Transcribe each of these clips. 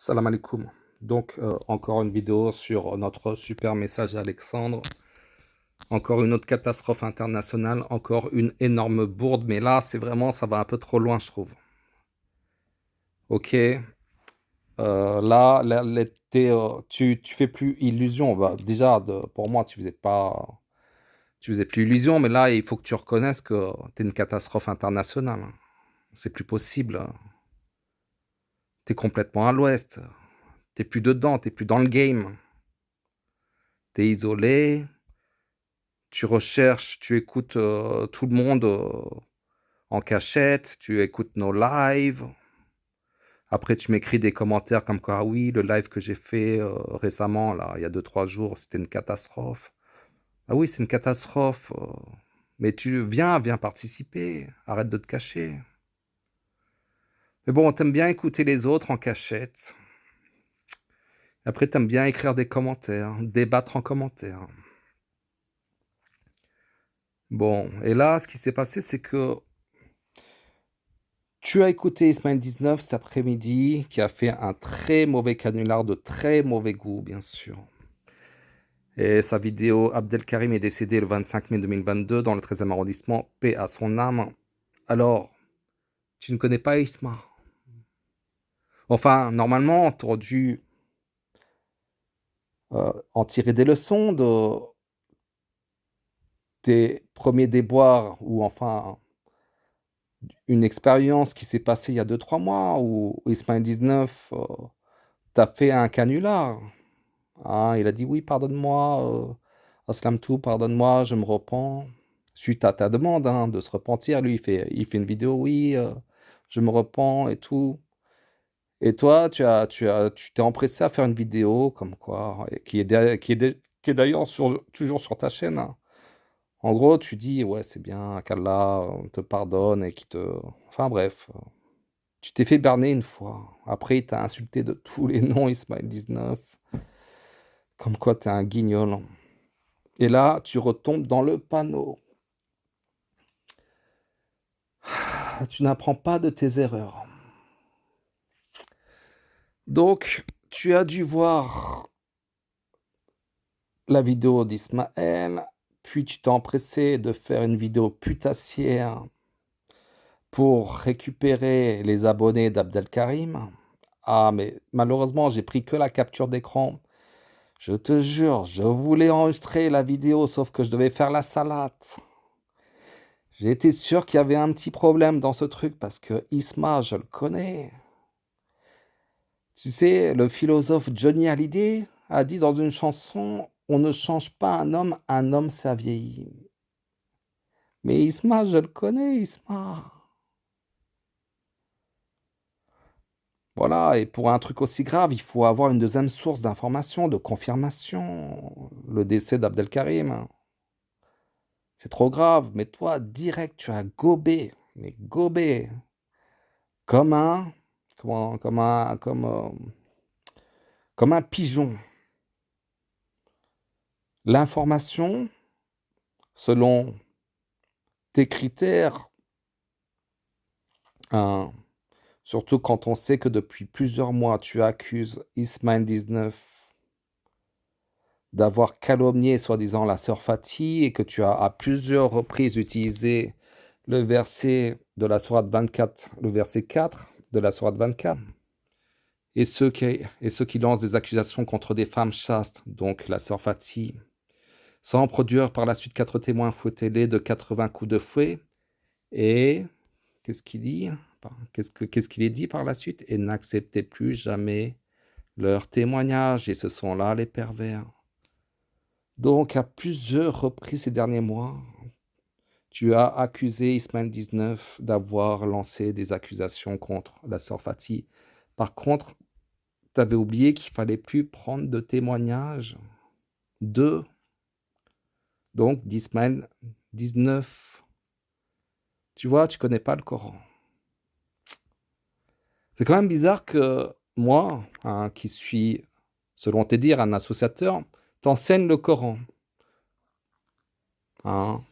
Salam alaikum. Donc, encore une vidéo sur notre super message Alexandre. Encore une autre catastrophe internationale, encore une énorme bourde, mais là, c'est vraiment, ça va un peu trop loin, je trouve. Ok, tu fais plus illusion. Bah, déjà, pour moi, tu faisais plus illusion, mais là, il faut que tu reconnaisses que t'es une catastrophe internationale. C'est plus possible. T'es complètement à l'ouest. T'es plus dedans, t'es plus dans le game. T'es isolé. Tu recherches, tu écoutes tout le monde en cachette, tu écoutes nos lives. Après, tu m'écris des commentaires comme quoi, ah oui, le live que j'ai fait récemment, là, il y a 2, 3 jours, c'était une catastrophe. Ah oui, c'est une catastrophe. Mais viens participer. Arrête de te cacher. Mais bon, t'aimes bien écouter les autres en cachette. Après, t'aimes bien écrire des commentaires, débattre en commentaire. Bon, et là, ce qui s'est passé, c'est que tu as écouté Ismaël 19 cet après-midi, qui a fait un très mauvais canular de très mauvais goût, bien sûr. Et sa vidéo, Abdelkarim est décédé le 25 mai 2022 dans le 13e arrondissement, paix à son âme. Alors, tu ne connais pas Isma? Enfin, normalement, tu aurais dû en tirer des leçons de tes premiers déboires, ou enfin, une expérience qui s'est passée il y a 2, 3 mois, où Ismaël 19 t'a fait un canular. Ah, il a dit oui, pardonne-moi, Aslam tout, pardonne-moi, je me repens. Suite à ta demande de se repentir, lui, il fait une vidéo, oui, je me repens et tout. Et toi, tu t'es empressé à faire une vidéo comme quoi, et qui est d'ailleurs toujours sur ta chaîne. En gros, tu dis, ouais, c'est bien qu'Allah te pardonne et Enfin bref, tu t'es fait berner une fois. Après, il t'a insulté de tous les noms, Ismaël 19. Comme quoi, t'es un guignol. Et là, tu retombes dans le panneau. Tu n'apprends pas de tes erreurs. Donc, tu as dû voir la vidéo d'Ismaël, puis tu t'es empressé de faire une vidéo putassière pour récupérer les abonnés d'Abdelkarim. Ah, mais malheureusement, j'ai pris que la capture d'écran. Je te jure, je voulais enregistrer la vidéo, sauf que je devais faire la salade. J'ai été sûr qu'il y avait un petit problème dans ce truc parce que Isma, je le connais. Tu sais, le philosophe Johnny Hallyday a dit dans une chanson, on ne change pas un homme ça vieillit. Mais Isma, je le connais, Isma. Voilà, et pour un truc aussi grave, il faut avoir une deuxième source d'information, de confirmation. Le décès d'Abdelkarim, c'est trop grave. Mais toi, direct, tu as gobé, mais gobé, comme un, comme un pigeon. L'information, selon tes critères, hein, surtout quand on sait que depuis plusieurs mois, tu accuses Ismaël 19 d'avoir calomnié soi-disant la sœur Fatih et que tu as à plusieurs reprises utilisé le verset de la sourate 24, le verset 4 de la sourate 24. Et ceux qui lancent des accusations contre des femmes chastes, donc la sœur Fatih, sans produire par la suite 4 témoins, fouettez-les de 80 coups de fouet. Et qu'est-ce qu'il dit? Qu'est-ce qu'il est dit par la suite? Et n'acceptez plus jamais leurs témoignages. Et ce sont là les pervers. Donc, à plusieurs reprises ces derniers mois, tu as accusé Ismaël 19 d'avoir lancé des accusations contre la sœur Fatih. Par contre, tu avais oublié qu'il fallait plus prendre de témoignages de, donc, d'Ismaël 19. Tu vois, tu connais pas le Coran. C'est quand même bizarre que moi, qui suis, selon tes dires, un associateur, t'enseigne le Coran. Hein.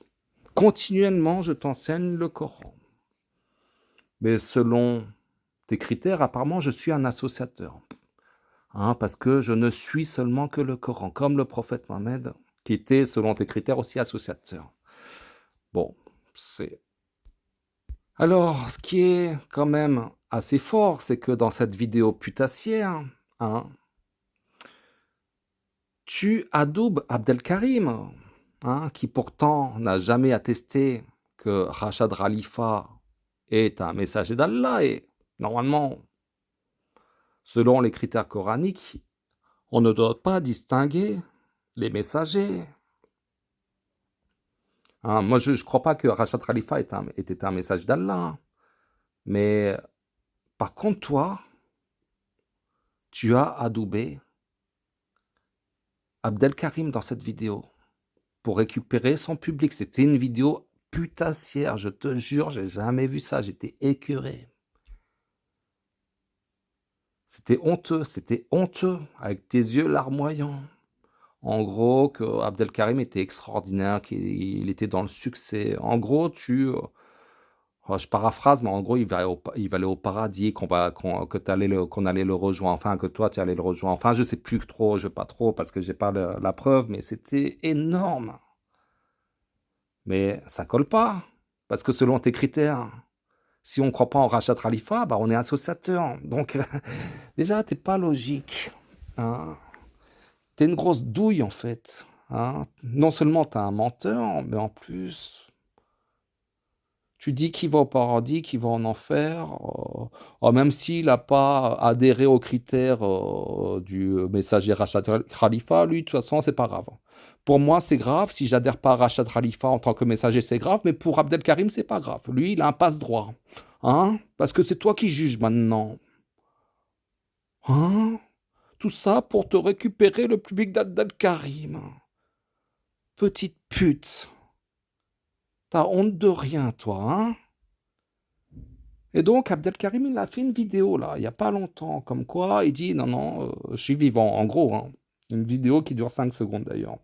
Continuellement, je t'enseigne le Coran. Mais selon tes critères, apparemment, je suis un associateur. parce que je ne suis seulement que le Coran, comme le prophète Mohammed, qui était, selon tes critères, aussi associateur. Bon, c'est... Alors, ce qui est quand même assez fort, c'est que dans cette vidéo putassière, hein, tu adoubes Abdelkarim, qui pourtant n'a jamais attesté que Rachad Khalifa est un messager d'Allah, et normalement, selon les critères coraniques, on ne doit pas distinguer les messagers. Moi, je ne crois pas que Rachad Khalifa était un message d'Allah. Mais par contre, toi, tu as adoubé Abdelkarim dans cette vidéo pour récupérer son public. C'était une vidéo putassière, je te jure, j'ai jamais vu ça, j'étais écœuré. C'était honteux, avec tes yeux larmoyants. En gros, que Abdelkarim était extraordinaire, qu'il était dans le succès. En gros, je paraphrase, mais en gros, il va aller au paradis, qu'on allait le rejoindre, enfin, que toi, tu allais le rejoindre. Enfin, je sais plus trop, je sais pas trop, parce que j'ai pas la preuve, mais c'était énorme. Mais ça colle pas, parce que selon tes critères, si on croit pas en Rachad Khalifa, bah, on est associateur. Donc, déjà, t'es pas logique. Hein. T'es une grosse douille, en fait. Non seulement t'es un menteur, mais en plus... Tu dis qu'il va au paradis, qu'il va en enfer, même s'il n'a pas adhéré aux critères du messager Rachad Khalifa, lui, de toute façon, c'est pas grave. Pour moi, c'est grave. Si j'adhère pas à Rachad Khalifa en tant que messager, c'est grave. Mais pour Abdelkarim, c'est pas grave. Lui, il a un passe-droit. Parce que c'est toi qui juges maintenant. Tout ça pour te récupérer le public d'Abdelkarim. Petite pute. T'as honte de rien, toi, Et donc, Abdelkarim, il a fait une vidéo, là, il n'y a pas longtemps, comme quoi il dit, non, je suis vivant, en gros, Une vidéo qui dure 5 secondes, d'ailleurs.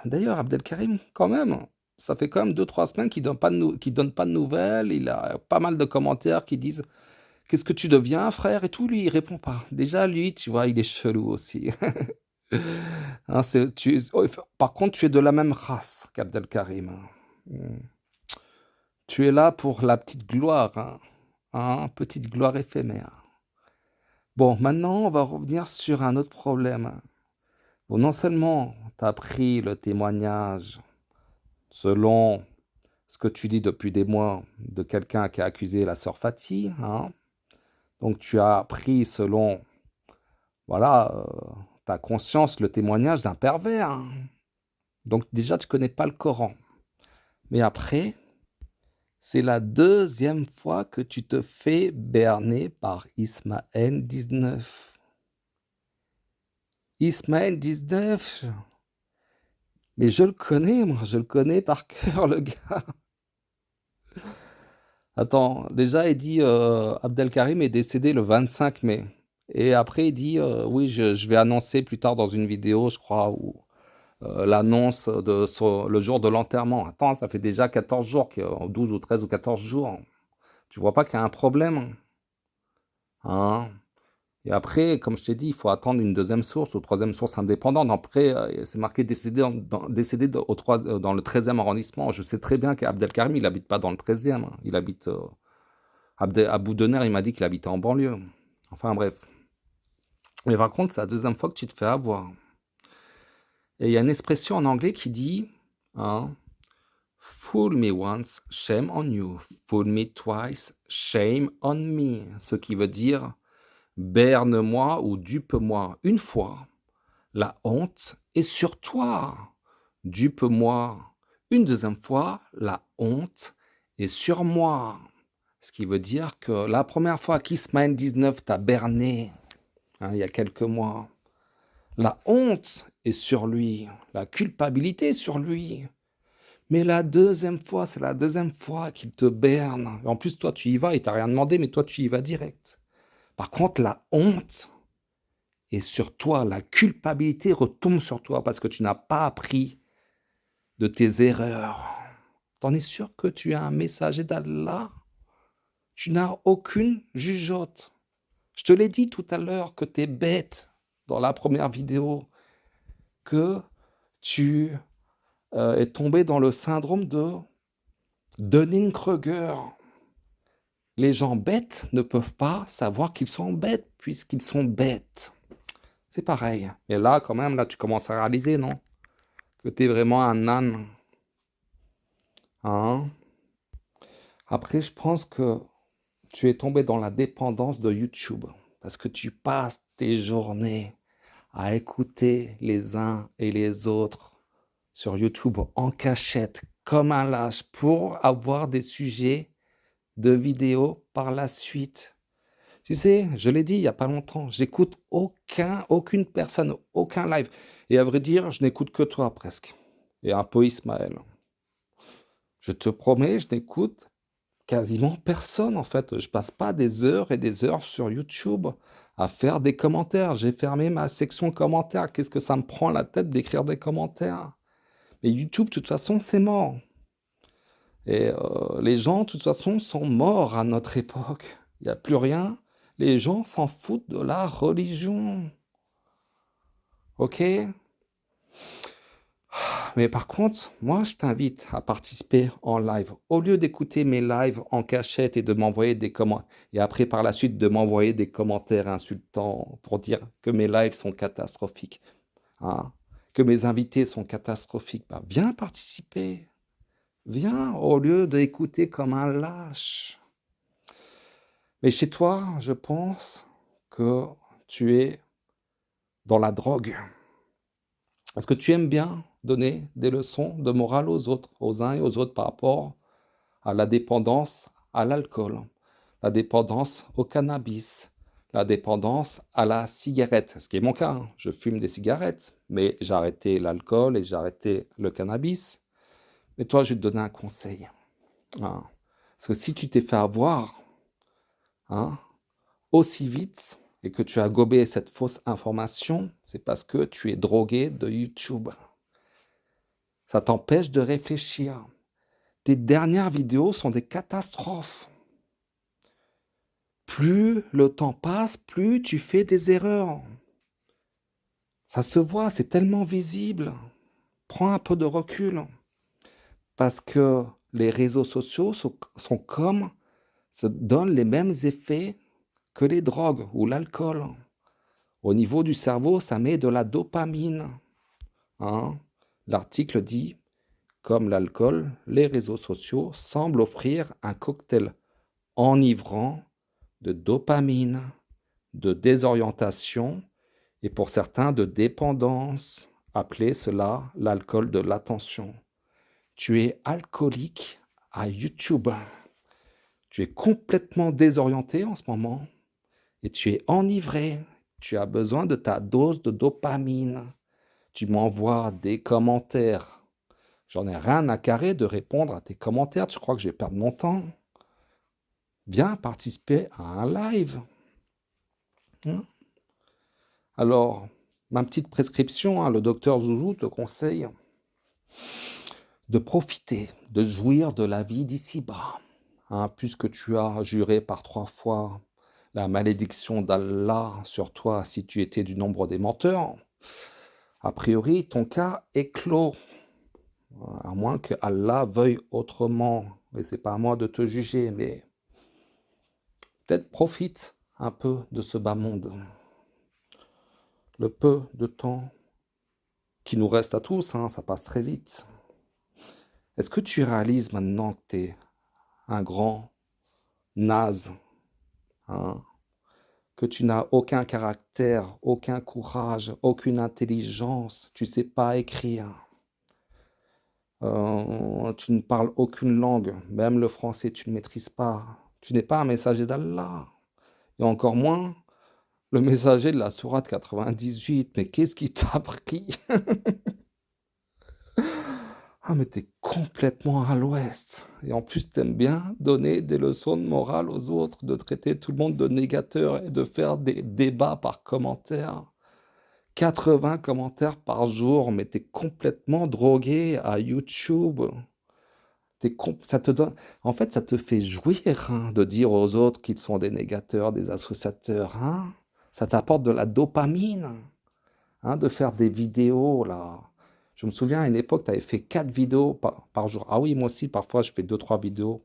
D'ailleurs, Abdelkarim, quand même, ça fait quand même 2-3 semaines qu'il donne pas de nouvelles, il a pas mal de commentaires qui disent « Qu'est-ce que tu deviens, frère ?» et tout, lui, il répond pas. Déjà, lui, tu vois, il est chelou aussi. Par contre, tu es de la même race qu'Abdelkarim. Tu es là pour la petite gloire, petite gloire éphémère. Bon, maintenant, on va revenir sur un autre problème. Bon, non seulement tu as pris le témoignage selon ce que tu dis depuis des mois de quelqu'un qui a accusé la sœur Fati, donc tu as pris selon, voilà, ta conscience le témoignage d'un pervers. Donc déjà, tu connais pas le Coran. Mais après, c'est la deuxième fois que tu te fais berner par Ismaël 19. Ismaël 19, mais je le connais, moi, je le connais par cœur, le gars. Attends, déjà, il dit Abdelkarim est décédé le 25 mai. Et après, il dit oui, je vais annoncer plus tard dans une vidéo, je crois, l'annonce le jour de l'enterrement. Attends, ça fait déjà 14 jours, 12 ou 13 ou 14 jours. Tu vois pas qu'il y a un problème, hein? Et après, comme je t'ai dit, il faut attendre une deuxième source ou troisième source indépendante. Après, c'est marqué décédé, dans le 13e arrondissement. Je sais très bien qu'Abdelkarim, il n'habite pas dans le 13e. Il habite à Boudener, il m'a dit qu'il habitait en banlieue. Enfin bref. Mais par contre, c'est la deuxième fois que tu te fais avoir. Et il y a une expression en anglais qui dit Fool me once, shame on you. Fool me twice, shame on me. Ce qui veut dire berne-moi ou dupe-moi une fois, la honte est sur toi. Dupe-moi une deuxième fois, la honte est sur moi. Ce qui veut dire que la première fois qu'Ismaël 19 t'a berné, il y a quelques mois, la honte est sur lui, la culpabilité est sur lui. Mais la deuxième fois, c'est la deuxième fois qu'il te berne. En plus, toi, tu y vas, il t'a rien demandé, mais toi, tu y vas direct. Par contre, la honte est sur toi, la culpabilité retombe sur toi parce que tu n'as pas appris de tes erreurs. T'en es sûr que tu es un messager d'Allah? Tu n'as aucune jugeote. Je te l'ai dit tout à l'heure que tu es bête dans la première vidéo, que tu es tombé dans le syndrome de Dunning-Kruger. Les gens bêtes ne peuvent pas savoir qu'ils sont bêtes puisqu'ils sont bêtes. C'est pareil. Et là, quand même, là, tu commences à réaliser, non? Que tu es vraiment un âne. Hein? Après, je pense que tu es tombé dans la dépendance de YouTube parce que tu passes tes journées à écouter les uns et les autres sur YouTube en cachette comme un lâche pour avoir des sujets de vidéos par la suite. Tu sais, je l'ai dit il n'y a pas longtemps, j'écoute aucune personne, aucun live. Et à vrai dire, je n'écoute que toi presque. Et un peu Ismaël. Je te promets, je n'écoute quasiment personne en fait. Je passe pas des heures et des heures sur YouTube à faire des commentaires. J'ai fermé ma section commentaires. Qu'est-ce que ça me prend la tête d'écrire des commentaires? Mais YouTube, de toute façon, c'est mort. Et les gens, de toute façon, sont morts à notre époque. Il n'y a plus rien. Les gens s'en foutent de la religion. Ok? Mais par contre, moi, je t'invite à participer en live. Au lieu d'écouter mes lives en cachette et de m'envoyer des commentaires, et après, par la suite, de m'envoyer des commentaires insultants pour dire que mes lives sont catastrophiques, hein, que mes invités sont catastrophiques, bah, viens participer. Viens, au lieu d'écouter comme un lâche. Mais chez toi, je pense que tu es dans la drogue. Est-ce que tu aimes bien donner des leçons de morale aux autres, aux uns et aux autres par rapport à la dépendance à l'alcool, la dépendance au cannabis, la dépendance à la cigarette, ce qui est mon cas, hein. Je fume des cigarettes, mais j'ai arrêté l'alcool et j'ai arrêté le cannabis. Mais toi, je vais te donner un conseil, hein. Parce que si tu t'es fait avoir, hein, aussi vite et que tu as gobé cette fausse information, c'est parce que tu es drogué de YouTube. Ça t'empêche de réfléchir. Tes dernières vidéos sont des catastrophes. Plus le temps passe, plus tu fais des erreurs. Ça se voit, c'est tellement visible. Prends un peu de recul. Parce que les réseaux sociaux sont comme, se donnent les mêmes effets que les drogues ou l'alcool. Au niveau du cerveau, ça met de la dopamine, hein. L'article dit, comme l'alcool, les réseaux sociaux semblent offrir un cocktail enivrant de dopamine, de désorientation et pour certains de dépendance. Appelez cela l'alcool de l'attention. Tu es alcoolique à YouTube. Tu es complètement désorienté en ce moment et tu es enivré. Tu as besoin de ta dose de dopamine. Tu m'envoies des commentaires. J'en ai rien à carrer de répondre à tes commentaires. Tu crois que je vais perdre mon temps? Viens participer à un live, hein. Alors, ma petite prescription, hein, le docteur Zouzou te conseille de profiter, de jouir de la vie d'ici-bas, hein, puisque tu as juré par 3 fois la malédiction d'Allah sur toi si tu étais du nombre des menteurs. A priori, ton cas est clos, à moins que Allah veuille autrement. Mais c'est pas à moi de te juger, mais peut-être profite un peu de ce bas monde. Le peu de temps qui nous reste à tous, hein, ça passe très vite. Est-ce que tu réalises maintenant que tu es un grand naze, hein, que tu n'as aucun caractère, aucun courage, aucune intelligence, tu ne sais pas écrire, tu ne parles aucune langue, même le français tu ne maîtrises pas, tu n'es pas un messager d'Allah, et encore moins le messager de la sourate 98, mais qu'est-ce qui t'a pris? Ah, mais t'es complètement à l'ouest. Et en plus, t'aimes bien donner des leçons de morale aux autres, de traiter tout le monde de négateur et de faire des débats par commentaire. 80 commentaires par jour, mais t'es complètement drogué à YouTube. Ça te donne, en fait, ça te fait jouir hein, de dire aux autres qu'ils sont des négateurs, des associateurs. Hein. Ça t'apporte de la dopamine, hein, de faire des vidéos là. Je me souviens à une époque, tu avais fait 4 vidéos par jour. Ah oui, moi aussi, parfois, je fais 2, 3 vidéos.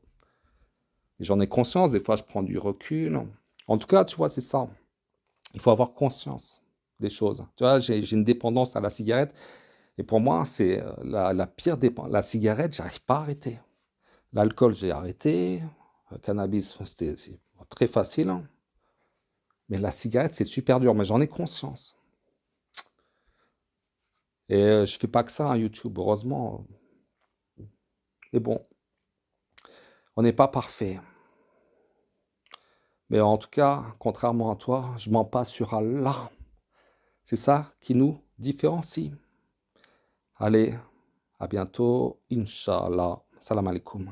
Et j'en ai conscience, des fois, je prends du recul. En tout cas, tu vois, c'est ça. Il faut avoir conscience des choses. Tu vois, j'ai une dépendance à la cigarette. Et pour moi, c'est la pire dépendance. La cigarette, j'arrive pas à arrêter. L'alcool, j'ai arrêté. Le cannabis, c'est très facile. Hein. Mais la cigarette, c'est super dur. Mais j'en ai conscience. Et je fais pas que ça, hein, YouTube, heureusement. Mais bon, on n'est pas parfait. Mais en tout cas, contrairement à toi, je mens pas sur Allah. C'est ça qui nous différencie. Allez, à bientôt, Inch'Allah. Salam alaikum.